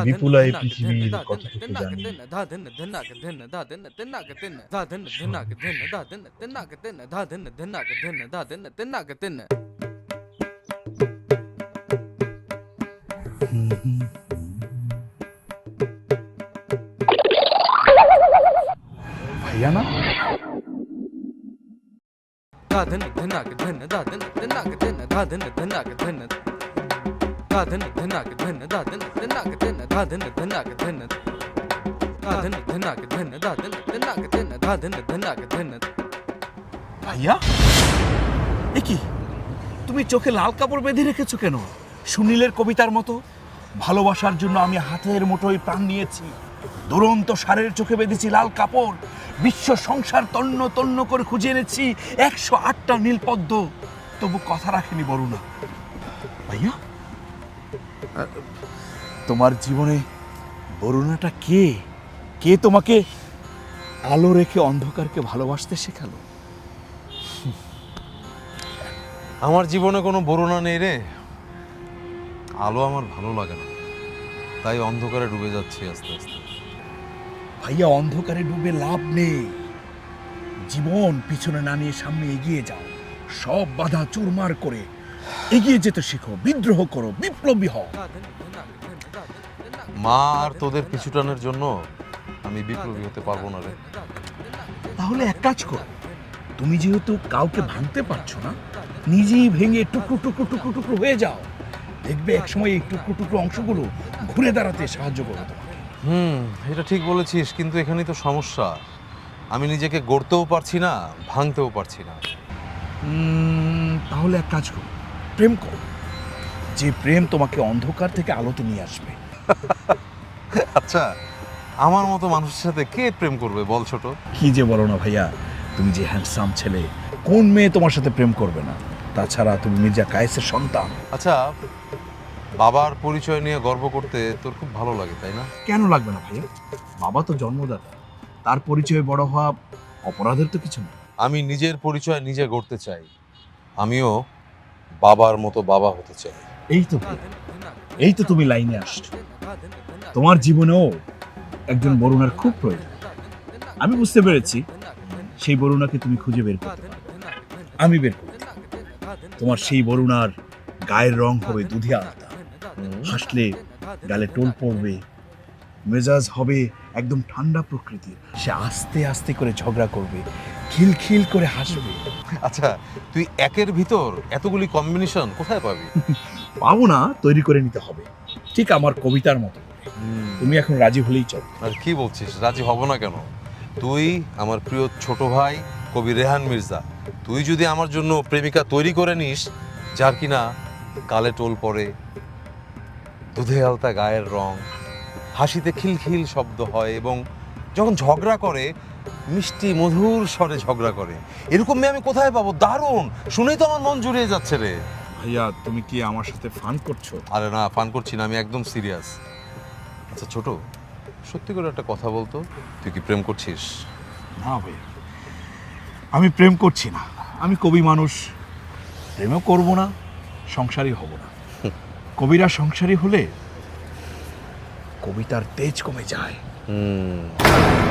বিপুলা এই পৃথিবীর কতটুকু জানি। ভাইয়া না? ভাইয়া এ কি, তুমি চোখে লাল কাপড় বেঁধে রেখেছো কেন? সুনীলের কবিতার মতো, ভালোবাসার জন্য আমি হাতের মুঠোয় প্রাণ নিয়েছি, দুরন্ত সারের চোখে বেঁধেছি লাল কাপড়, বিশ্ব সংসার তন্ন তন্ন করে খুঁজে এনেছি 108টা নীলপদ্ম, তবু কথা রাখেনি বরুণা। ভাইয়া তোমার জীবনে বরুণাটা কে? কে তোমাকে আলো রেখে অন্ধকারকে ভালোবাসতে শেখালো? আমার জীবনে কোনো বরুণা নেই রে। আলো আমার ভালো লাগে না, তাই অন্ধকারে ডুবে যাচ্ছি আস্তে আস্তে। ভাইয়া অন্ধকারে ডুবে লাভ নেই, জীবন পিছনে না নিয়ে সামনে এগিয়ে যাও, সব বাধা চুরমার করে এগিয়ে যেতে শেখো, বিদ্রোহ করো, বিপ্লবী হও। মা আর তোদের পিছুটানের জন্য আমি বিপ্লবী হতে পারবো না রে। তাহলে এক কাজ করো, তুমি যেহেতু কাউকে ভাঙতে পারছো না, নিজেই ভেঙে টুকরো টুকরো টুকরো টুকরো হয়ে যাও, দেখবে একসময় এই টুকরো টুকরো অংশগুলো ঘুরে দাঁড়াতে সাহায্য করবে তোমাকে। এটা ঠিক বলেছিস, কিন্তু এখানেই তো সমস্যা। আমি নিজেকে গড়তেও পারছি না, ভাঙতেও পারছি না। তাহলে এক কাজ করো, প্রেম করো, যে প্রেম তোমাকে অন্ধকার থেকে আলোতে নিয়ে আসবে। আচ্ছা, আমার মতো মানুষের সাথে কে প্রেম করবে বল ছোট? কি যে বলো না ভাইয়া, তুমি যে হ্যান্ডসাম ছেলে, কোন মেয়ে তোমার সাথে প্রেম করবে না? তাছাড়া তুমি মির্জা কায়েসের সন্তান। আচ্ছা, বাবার পরিচয় নিয়ে গর্ব করতে তোর খুব ভালো লাগে তাই না? কেন লাগবে না ভাইয়া? বাবা তো জন্মদাতা, তার পরিচয়ে বড় হওয়া অপরাধের তো কিছু না। আমি নিজের পরিচয় নিজে গড়তে চাই, আমিও বাবার মতো বাবা হতে চাই। এই তো ভাইয়া, এই তো তুমি লাইনে আসছো। তোমার জীবনেও একজন বরুণার খুব প্রয়োজন। আমি বুঝতে পেরেছি, সেই বরুণাকে তুমি খুঁজে বের করতে পারবে, আমি বের করতে। তোমার সেই বরুণার গায়ের রং হবে দুধে আলাদা, হাসলে গালে টোল পড়বে, মেজাজ হবে একদম ঠান্ডা প্রকৃতির, সে আস্তে আস্তে করে ঝগড়া করবে, খিলখিল করে হাসবে। আচ্ছা, তুই একের ভিতর এতগুলি কম্বিনেশন কোথায় পাবি? পাবো না, তৈরি করে নিতে হবে, ঠিক আমার কবিতার মতো। তুমি এখন রাজি হলেই চল। আর কি বলছিস, রাজি হব না কেন? তুই আমার প্রিয় ছোট ভাই কবি রেহান মির্জা, তুই যদি আমার জন্য প্রেমিকা তৈরি করে নিস যার কিনা গালে টোল পড়ে, দুধে আলতা গায়ের রং, হাসিতে খিলখিল শব্দ হয় এবং যখন ঝগড়া করে মিষ্টি মধুর স্বরে ঝগড়া করে, এরকম মেয়ে আমি কোথায় পাবো? দারুণ, শুনেই তো আমার মন জুড়িয়ে যাচ্ছে রে। ভাইয়া তুমি কি আমার সাথে ফান করছো? আরে না, ফান করছি না, আমি একদম সিরিয়াস। আচ্ছা ছোট, সত্যি করে একটা কথা বলতো, তুই কি প্রেম করছিস? না ভাইয়া, আমি প্রেম করছি না, আমি কবি মানুষ, প্রেমও করব না, সংসারী হব না। কবিরা সংসারী হলে কবিতার তেজ কমে যায়।